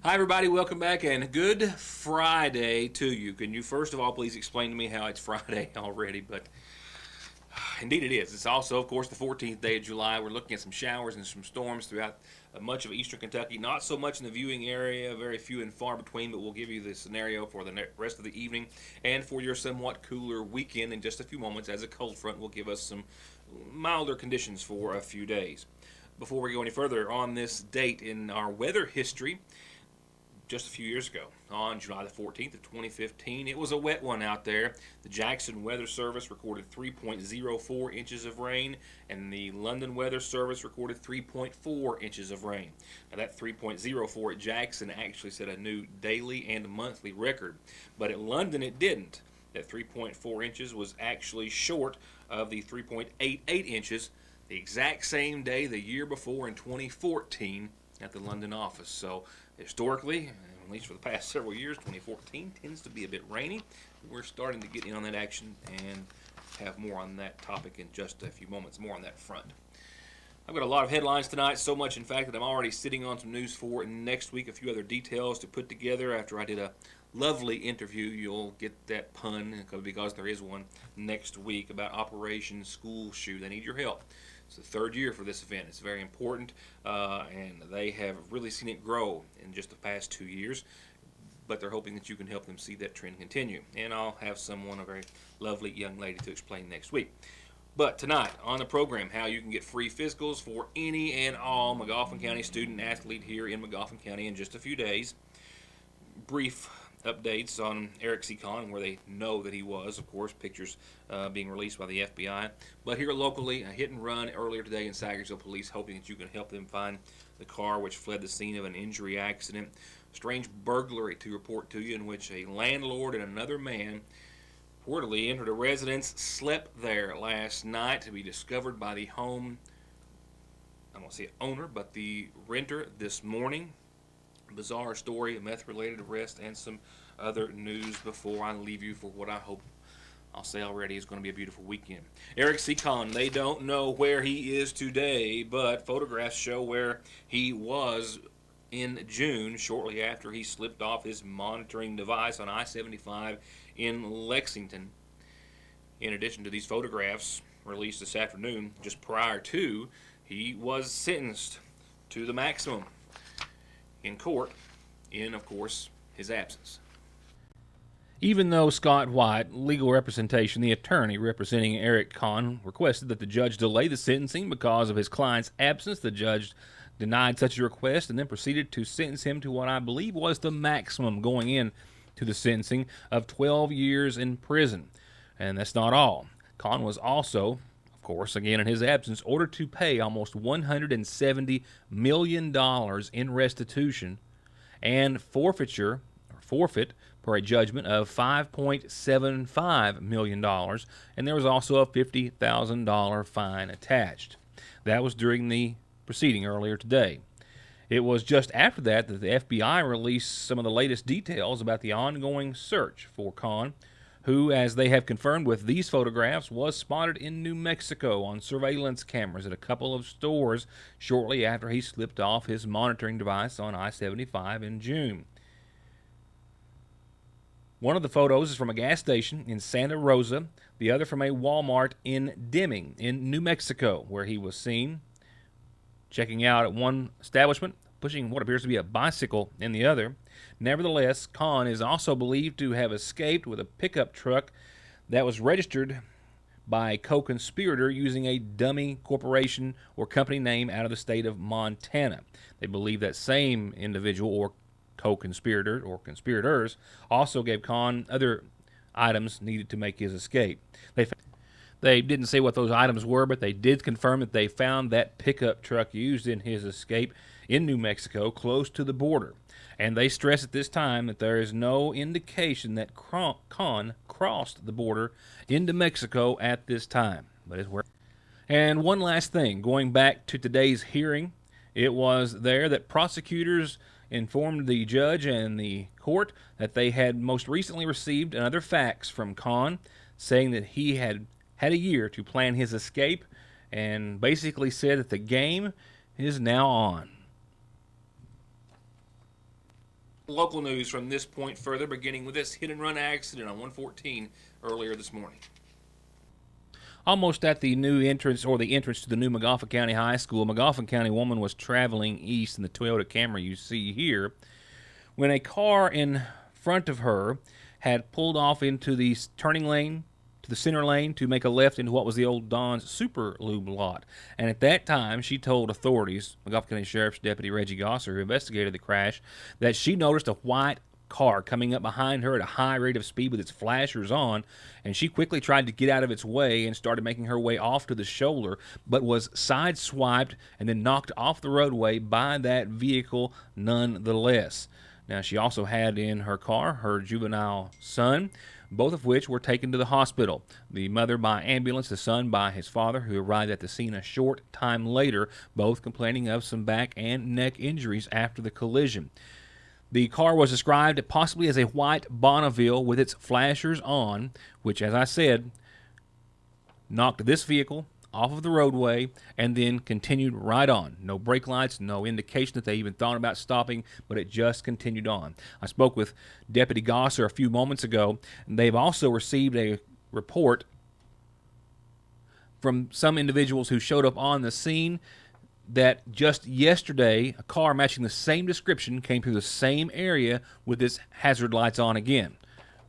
Hi, everybody. Welcome back, and good Friday to you. Can you, first of all, please explain to me how it's Friday already? But indeed it is. It's also, of course, the 14th day of July. We're looking at some showers and some storms throughout much of eastern Kentucky. Not so much in the viewing area, very few and far between, but we'll give you the scenario for the rest of the evening and for your somewhat cooler weekend in just a few moments, as a cold front will give us some milder conditions for a few days. Before we go any further on this date in our weather history, just a few years ago, on July the 14th of 2015. It was a wet one out there. The Jackson Weather Service recorded 3.04 inches of rain, and the London Weather Service recorded 3.4 inches of rain. Now that 3.04 at Jackson actually set a new daily and monthly record, but at London it didn't. That 3.4 inches was actually short of the 3.88 inches the exact same day the year before in 2014 at the London office. So historically, at least for the past several years, 2014 tends to be a bit rainy. We're starting to get in on that action and have more on that topic in just a few moments, more on that front. I've got a lot of headlines tonight, so much in fact that I'm already sitting on some news for next week, a few other details to put together after I did a lovely interview. You'll get that pun because there is one next week about Operation School Shoe. They need your help. It's the third year for this event. It's very important, and they have really seen it grow in just the past 2 years, but they're hoping that you can help them see that trend continue. And I'll have someone, a very lovely young lady, to explain next week. But tonight on the program, how you can get free physicals for any and all Magoffin County student athlete here in Magoffin County in just a few days. Brief updates on Eric C. Conn, where they know that he was, of course, pictures being released by the FBI. But here locally, a hit and run earlier today in Sagersville. Police hoping that you can help them find the car which fled the scene of an injury accident. Strange burglary to report to you, in which a landlord and another man reportedly entered a residence, slept there last night, to be discovered by the home, I don't say owner, but the renter this morning. Bizarre story, a meth-related arrest, and some other news before I leave you for what I hope, I'll say already, is going to be a beautiful weekend. Eric C. Conn, they don't know where he is today, but photographs show where he was in June, shortly after he slipped off his monitoring device on I-75 in Lexington. In addition to these photographs released this afternoon, just prior to, he was sentenced to the maximum in court in, of course, his absence. Even though Scott White, legal representation, the attorney representing Eric Conn, requested that the judge delay the sentencing because of his client's absence, the judge denied such a request and then proceeded to sentence him to what I believe was the maximum going in to the sentencing of 12 years in prison. And that's not all. Conn was also, of course, again in his absence, ordered to pay almost $170 million in restitution and forfeit for a judgment of $5.75 million, and there was also a $50,000 fine attached. That was during the proceeding earlier today. It was just after that that the FBI released some of the latest details about the ongoing search for Conn, who, as they have confirmed with these photographs, was spotted in New Mexico on surveillance cameras at a couple of stores shortly after he slipped off his monitoring device on I-75 in June. One of the photos is from a gas station in Santa Rosa, the other from a Walmart in Deming in New Mexico, where he was seen checking out at one establishment, pushing what appears to be a bicycle in the other. Nevertheless, Conn is also believed to have escaped with a pickup truck that was registered by a co-conspirator using a dummy corporation or company name out of the state of Montana. They believe that same individual or co-conspirator or conspirators also gave Conn other items needed to make his escape. They didn't say what those items were, but they did confirm that they found that pickup truck used in his escape in New Mexico close to the border. And they stress at this time that there is no indication that Conn crossed the border into Mexico at this time. But it's where. And one last thing, going back to today's hearing, it was there that prosecutors informed the judge and the court that they had most recently received another fax from Conn saying that he had a year to plan his escape, and basically said that the game is now on. Local news from this point further, beginning with this hit-and-run accident on 114 earlier this morning. Almost at the new entrance, or the entrance to the new Magoffin County High School, a Magoffin County woman was traveling east in the Toyota Camry you see here when a car in front of her had pulled off into the turning lane, to the center lane, to make a left into what was the old Don's Super Lube lot. And at that time, she told authorities, Magoffin County Sheriff's Deputy Reggie Gosser, who investigated the crash, that she noticed a white car coming up behind her at a high rate of speed with its flashers on, and she quickly tried to get out of its way and started making her way off to the shoulder, but was sideswiped and then knocked off the roadway by that vehicle nonetheless. Now, she also had in her car her juvenile son, both of which were taken to the hospital. The mother by ambulance, the son by his father, who arrived at the scene a short time later, both complaining of some back and neck injuries after the collision. The car was described possibly as a white Bonneville with its flashers on, which, as I said, knocked this vehicle off of the roadway and then continued right on. No brake lights, no indication that they even thought about stopping, but it just continued on. I spoke with Deputy Gosser a few moments ago, and they've also received a report from some individuals who showed up on the scene that just yesterday, a car matching the same description came through the same area with its hazard lights on again.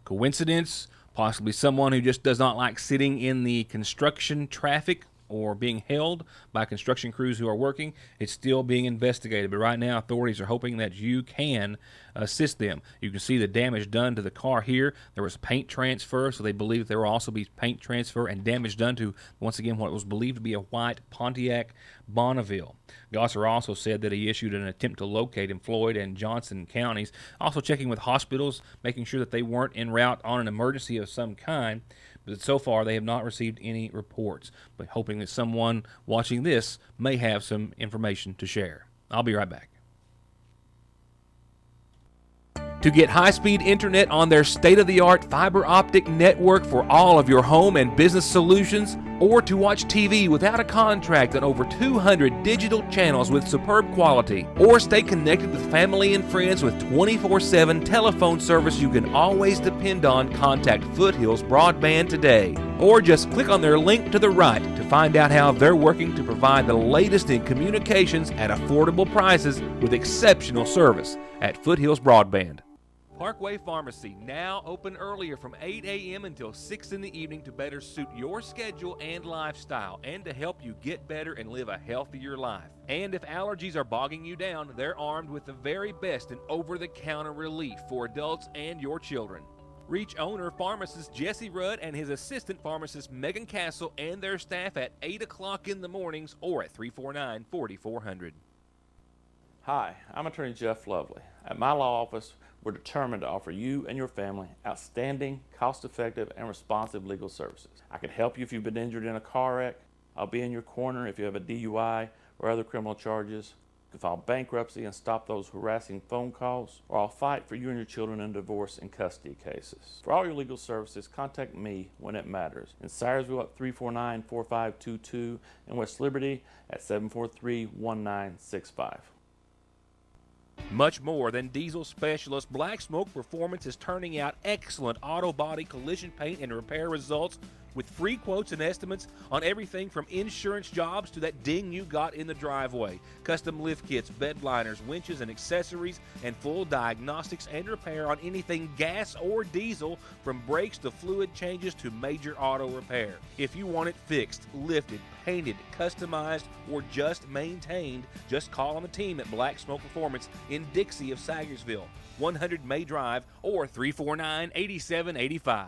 Coincidence? Possibly someone who just does not like sitting in the construction traffic or being held by construction crews who are working. It's still being investigated, but right now authorities are hoping that you can assist them. You can see the damage done to the car here. There was paint transfer, so they believe that there will also be paint transfer and damage done to, once again, what was believed to be a white Pontiac Bonneville. Gosser also said that he issued an attempt to locate in Floyd and Johnson counties, also checking with hospitals, making sure that they weren't en route on an emergency of some kind. But so far, they have not received any reports, but hoping that someone watching this may have some information to share. I'll be right back. To get high-speed internet on their state-of-the-art fiber optic network for all of your home and business solutions, or to watch TV without a contract on over 200 digital channels with superb quality, or stay connected with family and friends with 24/7 telephone service you can always depend on, contact Foothills Broadband today. Or just click on their link to the right to find out how they're working to provide the latest in communications at affordable prices with exceptional service at Foothills Broadband. Parkway Pharmacy, now open earlier from 8 a.m. until 6 in the evening to better suit your schedule and lifestyle, and to help you get better and live a healthier life. And if allergies are bogging you down, they're armed with the very best in over-the-counter relief for adults and your children. Reach owner pharmacist Jesse Rudd and his assistant pharmacist Megan Castle and their staff at 8 o'clock in the mornings or at 349-4400. Hi, I'm attorney Jeff Lovely. At my law office, we're determined to offer you and your family outstanding, cost-effective, and responsive legal services. I can help you if you've been injured in a car wreck. I'll be in your corner if you have a DUI or other criminal charges. You can file bankruptcy and stop those harassing phone calls, or I'll fight for you and your children in divorce and custody cases. For all your legal services, contact me when it matters. In Syersville at 349-4522, and West Liberty at 743-1965. Much more than diesel specialist, Black Smoke Performance is turning out excellent auto body collision paint and repair results with free quotes and estimates on everything from insurance jobs to that ding you got in the driveway. Custom lift kits, bed liners, winches, and accessories, and full diagnostics and repair on anything gas or diesel, from brakes to fluid changes to major auto repair. If you want it fixed, lifted, painted, customized, or just maintained, just call on the team at Black Smoke Performance in Dixie of Sagersville, 100 May Drive, or 349-8785.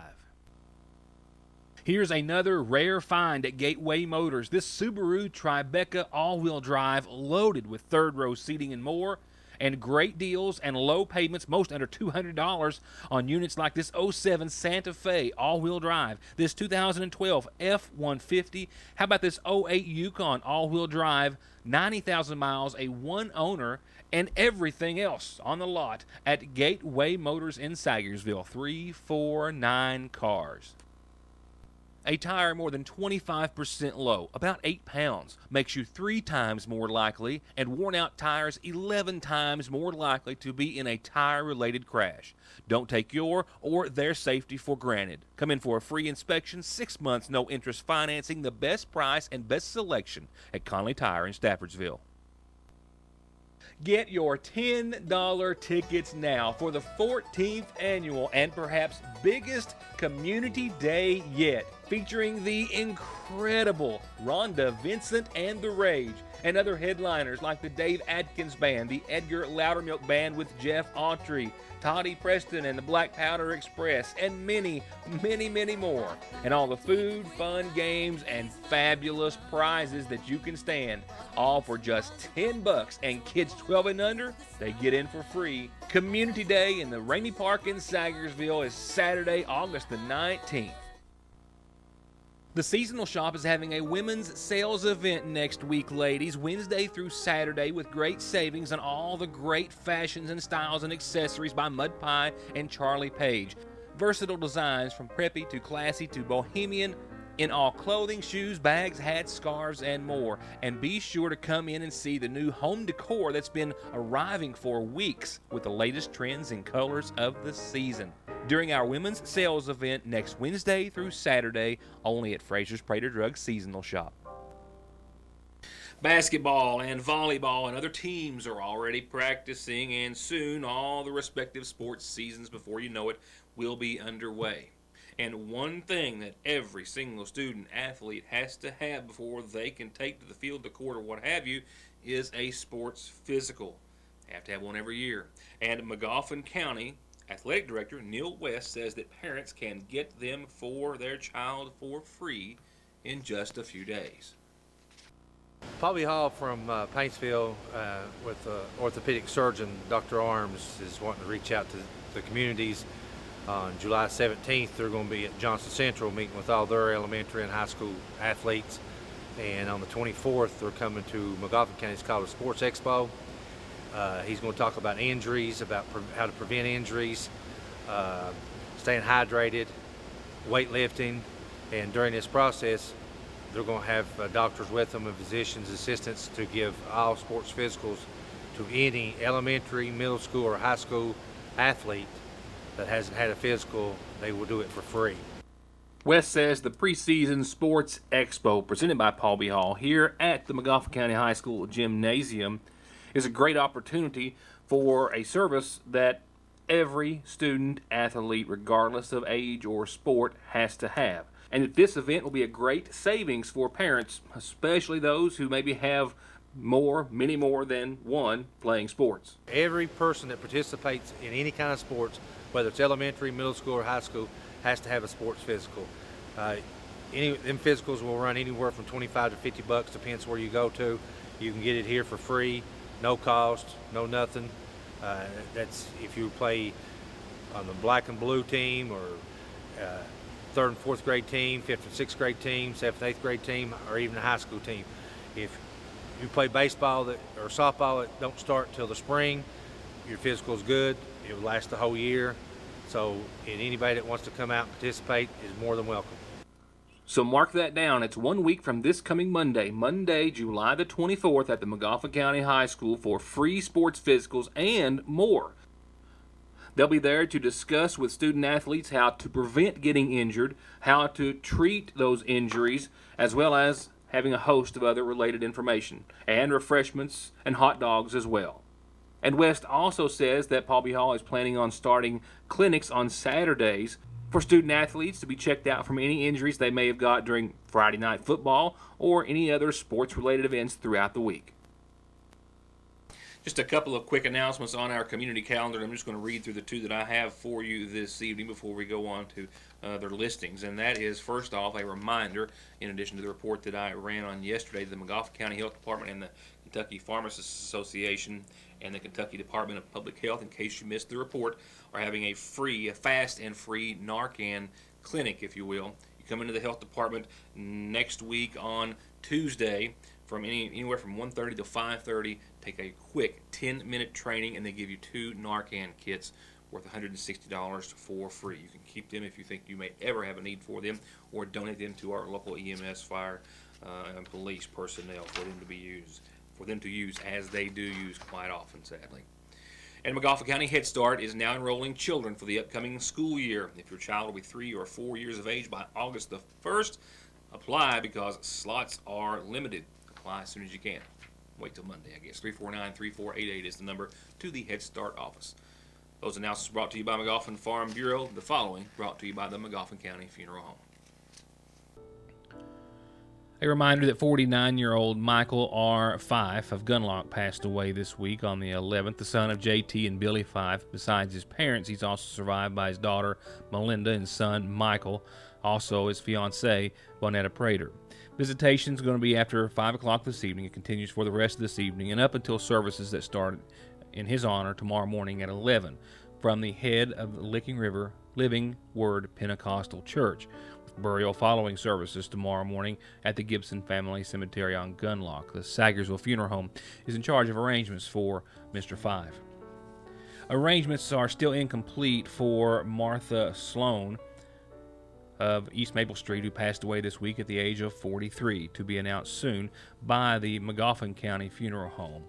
Here's another rare find at Gateway Motors. This Subaru Tribeca all-wheel drive, loaded with third-row seating and more, and great deals and low payments, most under $200 on units like this 07 Santa Fe all-wheel drive, this 2012 F-150. How about this 08 Yukon all-wheel drive, 90,000 miles, a one-owner, and everything else on the lot at Gateway Motors in Sagersville, 349 cars. A tire more than 25% low, about 8 pounds, makes you 3 times more likely, and worn out tires 11 times more likely to be in a tire-related crash. Don't take your or their safety for granted. Come in for a free inspection, 6 months, no interest financing, the best price and best selection at Conley Tire in Staffordsville. Get your $10 tickets now for the 14th annual and perhaps biggest community day yet, featuring the incredible Rhonda Vincent and the Rage, and other headliners like the Dave Atkins Band, the Edgar Loudermilk Band with Jeff Autry, Toddy Preston and the Black Powder Express, and many, many, many more. And all the food, fun, games, and fabulous prizes that you can stand, all for just $10. And kids 12 and under, they get in for free. Community Day in the Ramey Park in Sagersville is Saturday, August the 19th. The Seasonal Shop is having a women's sales event next week, ladies, Wednesday through Saturday, with great savings on all the great fashions and styles and accessories by Mud Pie and Charlie Page. Versatile designs from preppy to classy to bohemian in all clothing, shoes, bags, hats, scarves, and more. And be sure to come in and see the new home decor that's been arriving for weeks with the latest trends and colors of the season. During our women's sales event next Wednesday through Saturday, only at Fraser's Prater Drug Seasonal Shop. Basketball and volleyball and other teams are already practicing, and soon all the respective sports seasons, before you know it, will be underway. And one thing that every single student athlete has to have before they can take to the field, the court, or what have you, is a sports physical. They have to have one every year. And Magoffin County Athletic Director Neil West says that parents can get them for their child for free in just a few days. Bobby Hall from Paintsville with orthopedic surgeon Dr. Arms is wanting to reach out to the communities. On July 17th, they're going to be at Johnson Central meeting with all their elementary and high school athletes. And on the 24th, they're coming to Magoffin County. It's called a Sports Expo. He's going to talk about injuries, about how to prevent injuries, staying hydrated, weightlifting, and during this process, they're going to have doctors with them and physicians, assistants to give all sports physicals to any elementary, middle school, or high school athlete that hasn't had a physical. They will do it for free. West says the preseason Sports Expo presented by Paul B. Hall here at the Magoffin County High School Gymnasium is a great opportunity for a service that every student athlete, regardless of age or sport, has to have. And that this event will be a great savings for parents, especially those who maybe have many more than one playing sports. Every person that participates in any kind of sports, whether it's elementary, middle school, or high school, has to have a sports physical. Them physicals will run anywhere from $25 to $50, depends where you go to. You can get it here for free. No cost, no nothing. That's if you play on the black and blue team, or third and fourth grade team, fifth and sixth grade team, seventh, eighth grade team, or even a high school team. If you play baseball or softball that don't start till the spring, your physical is good. It will last the whole year. So anybody that wants to come out and participate is more than welcome. So mark that down. It's 1 week from this coming Monday, July the 24th at the Magoffin County High School for free sports physicals and more. They'll be there to discuss with student athletes how to prevent getting injured, how to treat those injuries, as well as having a host of other related information, and refreshments and hot dogs as well. And West also says that Paul B. Hall is planning on starting clinics on Saturdays for student athletes to be checked out from any injuries they may have got during Friday night football or any other sports-related events throughout the week. Just a couple of quick announcements on our community calendar. I'm just going to read through the two that I have for you this evening before we go on to their listings. And that is, first off, a reminder, in addition to the report that I ran on yesterday, the Magoffin County Health Department and the Kentucky Pharmacists Association and the Kentucky Department of Public Health, in case you missed the report, are having a fast and free Narcan clinic, if you will. You come into the health department next week on Tuesday from anywhere from 1:30 to 5:30. Take a quick 10-minute training, and they give you 2 Narcan kits worth $160 for free. You can keep them if you think you may ever have a need for them, or donate them to our local EMS, fire, and police personnel for them to use as they do use quite often, sadly. And Magoffin County Head Start is now enrolling children for the upcoming school year. If your child will be 3 or 4 years of age by August the 1st, apply because slots are limited. Apply as soon as you can. Wait till Monday, I guess. 349-3488 is the number to the Head Start office. Those announcements brought to you by Magoffin Farm Bureau. The following brought to you by the Magoffin County Funeral Home. A reminder that 49-year-old Michael R. Fife of Gunlock passed away this week on the 11th, the son of J.T. and Billy Fife. Besides his parents, he's also survived by his daughter, Melinda, and son, Michael, also his fiancée, Bonetta Prater. Visitation is going to be after 5 o'clock this evening. It continues for the rest of this evening and up until services that start in his honor tomorrow morning at 11 from the head of the Licking River Living Word Pentecostal Church, with burial following services tomorrow morning at the Gibson Family Cemetery on Gunlock. The Sagersville Funeral Home is in charge of arrangements for Mr. Five. Arrangements are still incomplete for Martha Sloan of East Maple Street, who passed away this week at the age of 43, to be announced soon by the Magoffin County Funeral Home.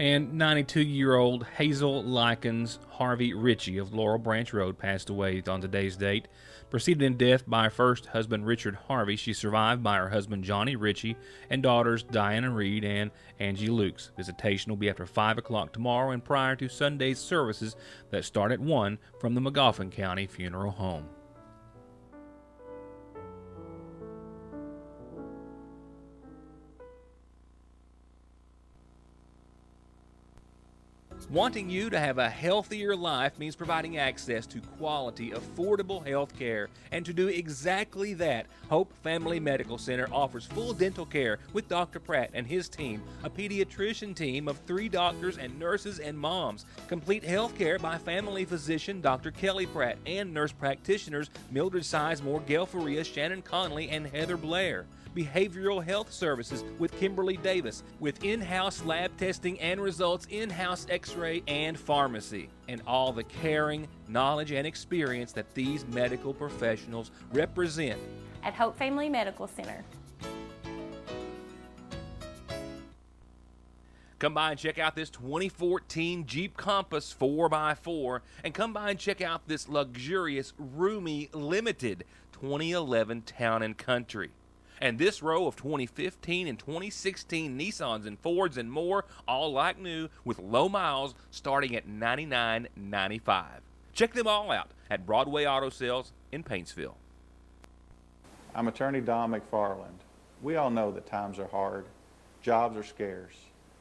And 92-year-old Hazel Likens Harvey Ritchie of Laurel Branch Road passed away on today's date. Preceded in death by her first husband, Richard Harvey, she's survived by her husband, Johnny Ritchie, and daughters, Diana Reed and Angie Lukes. Visitation will be after 5 o'clock tomorrow and prior to Sunday's services that start at 1 from the Magoffin County Funeral Home. Wanting you to have a healthier life means providing access to quality, affordable health care. And to do exactly that, Hope Family Medical Center offers full dental care with Dr. Pratt and his team, a pediatrician team of 3 doctors and nurses and moms, complete health care by family physician Dr. Kelly Pratt and nurse practitioners Mildred Sizemore, Gail Faria, Shannon Conley, and Heather Blair. Behavioral health services with Kimberly Davis, with in-house lab testing and results, in-house x-ray and pharmacy, and all the caring, knowledge, and experience that these medical professionals represent at Hope Family Medical Center. Come by and check out this 2014 Jeep Compass 4x4, and come by and check out this luxurious, roomy, limited 2011 Town & Country. And this row of 2015 and 2016 Nissans and Fords and more, all like new, with low miles starting at $99.95. Check them all out at Broadway Auto Sales in Paintsville. I'm attorney Don McFarland. We all know that times are hard. Jobs are scarce.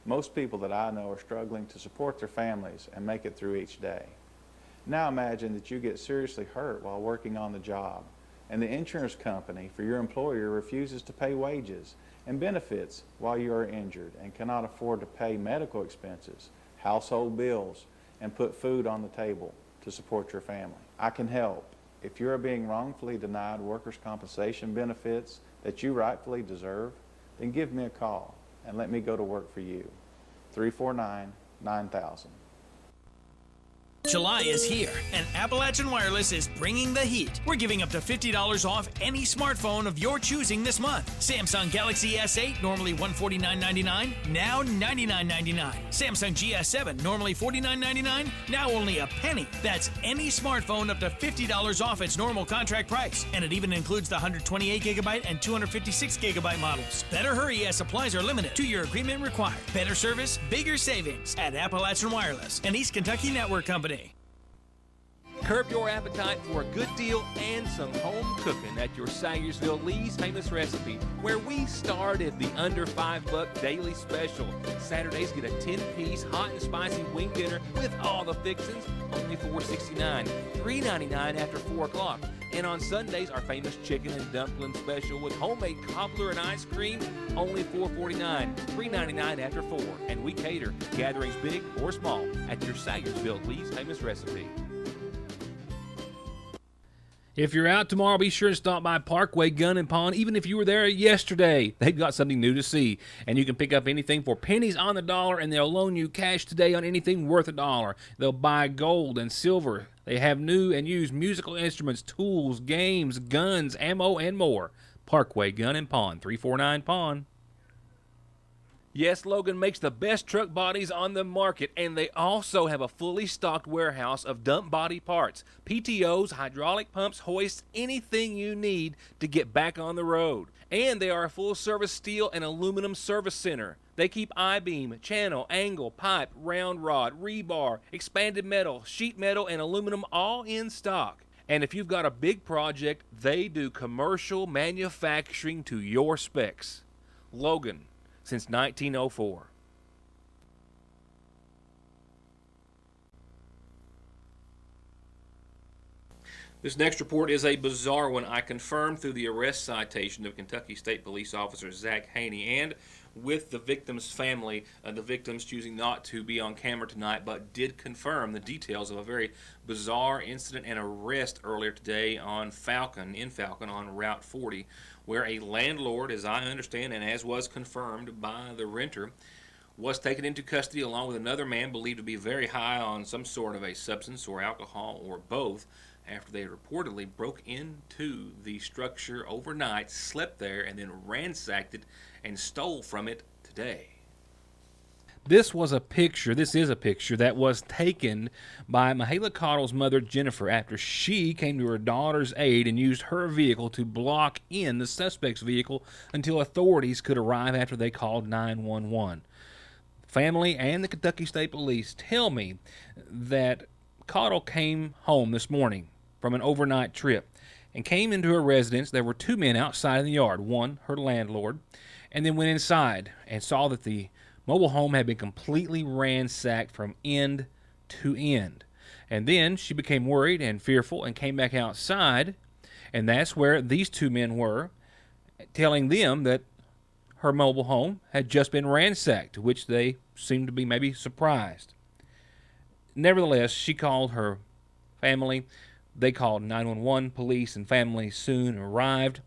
Most people that I know are struggling to support their families and make it through each day. Now imagine that you get seriously hurt while working on the job, and the insurance company for your employer refuses to pay wages and benefits while you are injured and cannot afford to pay medical expenses, household bills, and put food on the table to support your family. I can help. If you are being wrongfully denied workers' compensation benefits that you rightfully deserve, then give me a call and let me go to work for you. 349-9000. July is here, and Appalachian Wireless is bringing the heat. We're giving up to $50 off any smartphone of your choosing this month. Samsung Galaxy S8, normally $149.99, now $99.99. Samsung GS7, normally $49.99, now only a penny. That's any smartphone up to $50 off its normal contract price. And it even includes the 128GB and 256GB models. Better hurry as supplies are limited. 2-year agreement required. Better service, bigger savings at Appalachian Wireless, an East Kentucky network company. Curb your appetite for a good deal and some home cooking at your Sagersville Lee's Famous Recipe, where we started the under $5 daily special. Saturdays get a 10-piece hot and spicy wing dinner with all the fixings, only $4.69, $3.99 after 4 o'clock. And on Sundays, our famous chicken and dumpling special with homemade cobbler and ice cream, only $4.49, $3.99 after 4. And we cater gatherings big or small at your Sagersville Lee's Famous Recipe. If you're out tomorrow, be sure to stop by Parkway Gun and Pawn, even if you were there yesterday. They've got something new to see, and you can pick up anything for pennies on the dollar, and they'll loan you cash today on anything worth $1. They'll buy gold and silver. They have new and used musical instruments, tools, games, guns, ammo, and more. Parkway Gun and Pawn, 349 Pawn. Yes, Logan makes the best truck bodies on the market, and they also have a fully stocked warehouse of dump body parts, PTOs, hydraulic pumps, hoists, anything you need to get back on the road. And they are a full-service steel and aluminum service center. They keep I-beam, channel, angle, pipe, round rod, rebar, expanded metal, sheet metal, and aluminum all in stock. And if you've got a big project, they do commercial manufacturing to your specs. Logan, since 1904. This next report is a bizarre one. I confirmed through the arrest citation of Kentucky State Police Officer Zach Haney and with the victim's family, the victims choosing not to be on camera tonight, but did confirm the details of a very bizarre incident and arrest earlier today in Falcon on Route 40, where a landlord, as I understand and as was confirmed by the renter, was taken into custody along with another man believed to be very high on some sort of a substance or alcohol or both, after they reportedly broke into the structure overnight, slept there, and then ransacked it and stole from it today. This is a picture that was taken by Mahala Cottle's mother, Jennifer, after she came to her daughter's aid and used her vehicle to block in the suspect's vehicle until authorities could arrive after they called 911. Family and the Kentucky State Police tell me that Cottle came home this morning from an overnight trip and came into her residence. There were two men outside in the yard, one, her landlord, and then went inside and saw that the mobile home had been completely ransacked from end to end. And then she became worried and fearful and came back outside, and that's where these two men were, telling them that her mobile home had just been ransacked, to which they seemed to be maybe surprised. Nevertheless, she called her family. They called 911. Police and family soon arrived.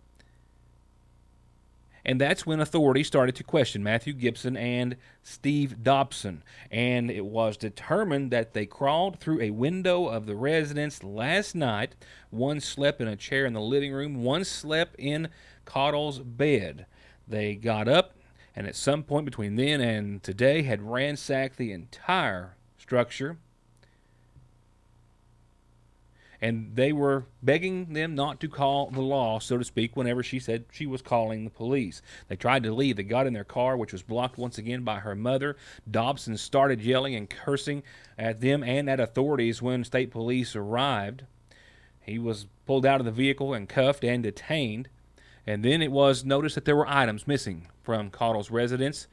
And that's when authorities started to question Matthew Gibson and Steve Dobson. And it was determined that they crawled through a window of the residence last night. One slept in a chair in the living room. One slept in Cottle's bed. They got up, and at some point between then and today had ransacked the entire structure. And they were begging them not to call the law, so to speak, whenever she said she was calling the police. They tried to leave. They got in their car, which was blocked once again by her mother. Dobson started yelling and cursing at them and at authorities when state police arrived. He was pulled out of the vehicle and cuffed and detained. And then it was noticed that there were items missing from Cottle's residence.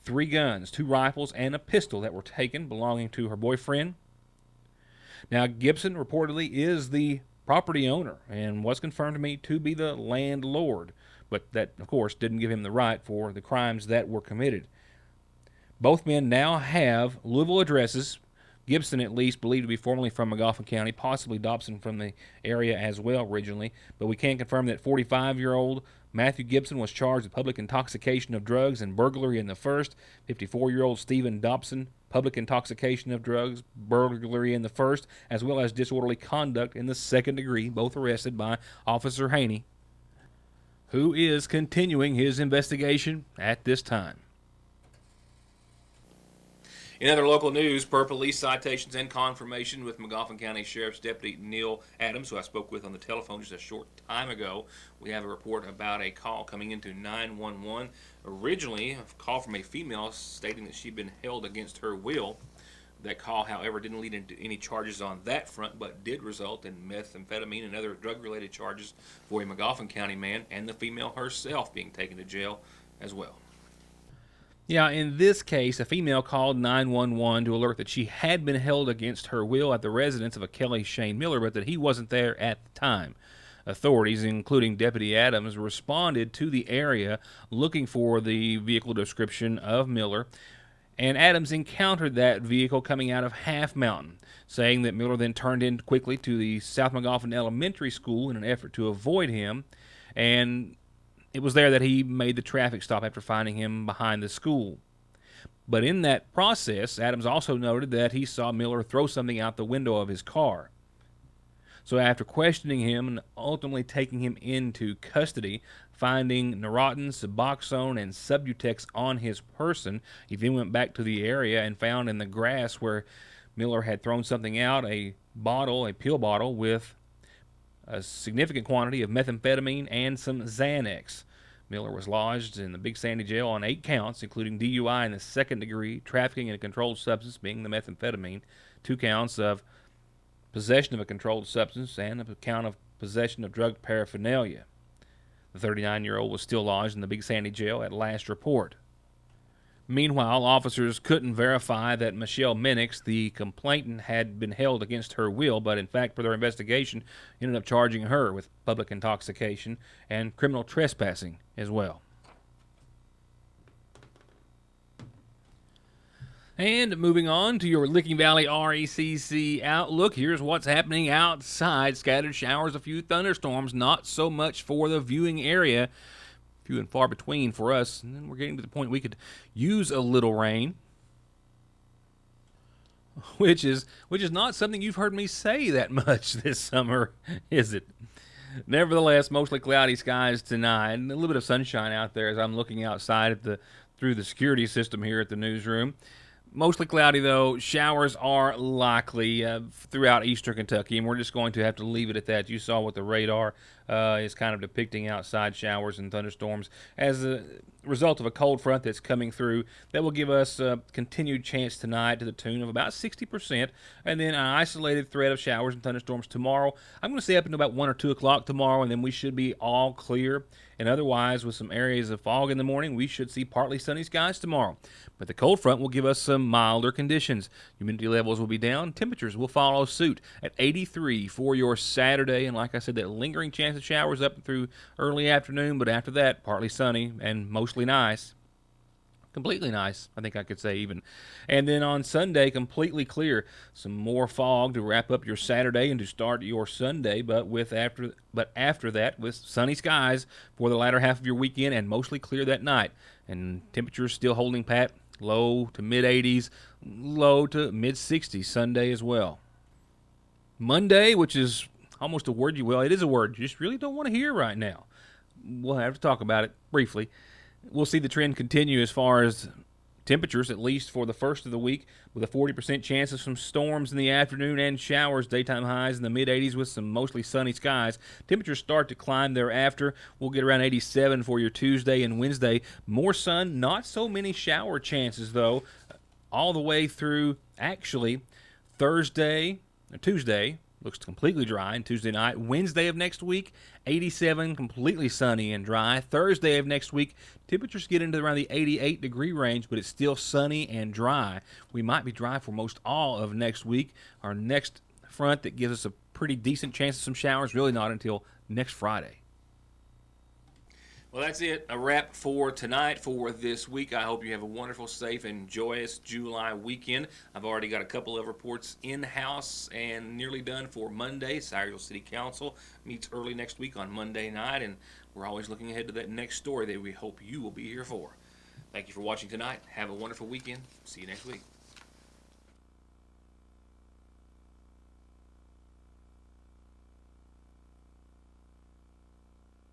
3 guns, 2 rifles, and a pistol that were taken belonging to her boyfriend. Now, Gibson reportedly is the property owner and was confirmed to me to be the landlord, but that, of course, didn't give him the right for the crimes that were committed. Both men now have Louisville addresses. Gibson, at least, believed to be formerly from Magoffin County, possibly Dobson from the area as well originally, but we can confirm that 45-year-old Matthew Gibson was charged with public intoxication of drugs and burglary in the first. 54-year-old Stephen Dobson, public intoxication of drugs, burglary in the first, as well as disorderly conduct in the second degree, both arrested by Officer Haney, who is continuing his investigation at this time. In other local news, per police citations and confirmation with Magoffin County Sheriff's Deputy Neil Adams, who I spoke with on the telephone just a short time ago, we have a report about a call coming into 911. Originally, a call from a female stating that she'd been held against her will. That call, however, didn't lead into any charges on that front, but did result in methamphetamine and other drug-related charges for a Magoffin County man, and the female herself being taken to jail as well. Yeah, in this case, a female called 911 to alert that she had been held against her will at the residence of a Kelly Shane Miller, but that he wasn't there at the time. Authorities, including Deputy Adams, responded to the area looking for the vehicle description of Miller, And Adams encountered that vehicle coming out of Half Mountain, saying that Miller then turned in quickly to the South McGoffin Elementary School in an effort to avoid him, and it was there that he made the traffic stop after finding him behind the school. But in that process, Adams also noted that he saw Miller throw something out the window of his car. So after questioning him and ultimately taking him into custody, finding Neurontin, Suboxone, and Subutex on his person, he then went back to the area and found in the grass where Miller had thrown something out, a pill bottle with a significant quantity of methamphetamine and some Xanax. Miller was lodged in the Big Sandy Jail on 8 counts, including DUI in the second degree, trafficking in a controlled substance, being the methamphetamine, 2 counts of possession of a controlled substance, and a count of possession of drug paraphernalia. The 39-year-old was still lodged in the Big Sandy Jail at last report. Meanwhile, officers couldn't verify that Michelle Minix, the complainant, had been held against her will, but in fact, for their investigation, ended up charging her with public intoxication and criminal trespassing as well. And moving on to your Licking Valley RECC outlook, here's what's happening outside. Scattered showers, a few thunderstorms, not so much for the viewing area. Few and far between for us. And then we're getting to the point we could use a little rain, which is not something you've heard me say that much this summer, is it? Nevertheless, mostly cloudy skies tonight, and a little bit of sunshine out there as I'm looking outside through the security system here at the newsroom. Mostly cloudy, though. Showers are likely throughout eastern Kentucky, and we're just going to have to leave it at that. You saw what the radar is kind of depicting outside showers and thunderstorms as a result of a cold front that's coming through. That will give us a continued chance tonight to the tune of about 60%, and then an isolated threat of showers and thunderstorms tomorrow. I'm going to say up until about 1 or 2 o'clock tomorrow, and then we should be all clear. And otherwise, with some areas of fog in the morning, we should see partly sunny skies tomorrow. But the cold front will give us some milder conditions. Humidity levels will be down. Temperatures will follow suit at 83 for your Saturday. And like I said, that lingering chance of showers up through early afternoon. But after that, partly sunny and mostly nice. Completely nice, I think I could say even. And then on Sunday, completely clear. Some more fog to wrap up your Saturday and to start your Sunday, but after that, with sunny skies for the latter half of your weekend and mostly clear that night. And temperatures still holding pat, low to mid-80s, low to mid-60s Sunday as well. Monday, which is almost a word it is a word you just really don't want to hear right now. We'll have to talk about it briefly. We'll see the trend continue as far as temperatures, at least for the first of the week, with a 40% chance of some storms in the afternoon and showers, daytime highs in the mid-80s with some mostly sunny skies. Temperatures start to climb thereafter. We'll get around 87 for your Tuesday and Wednesday. More sun, not so many shower chances, though, all the way through, actually, Tuesday. Looks completely dry, and Tuesday night. Wednesday of next week, 87, completely sunny and dry. Thursday of next week, temperatures get into around the 88-degree range, but it's still sunny and dry. We might be dry for most all of next week. Our next front that gives us a pretty decent chance of some showers, really not until next Friday. Well, that's it. A wrap for tonight, for this week. I hope you have a wonderful, safe, and joyous July weekend. I've already got a couple of reports in-house and nearly done for Monday. Sayreville City Council meets early next week on Monday night, and we're always looking ahead to that next story that we hope you will be here for. Thank you for watching tonight. Have a wonderful weekend. See you next week.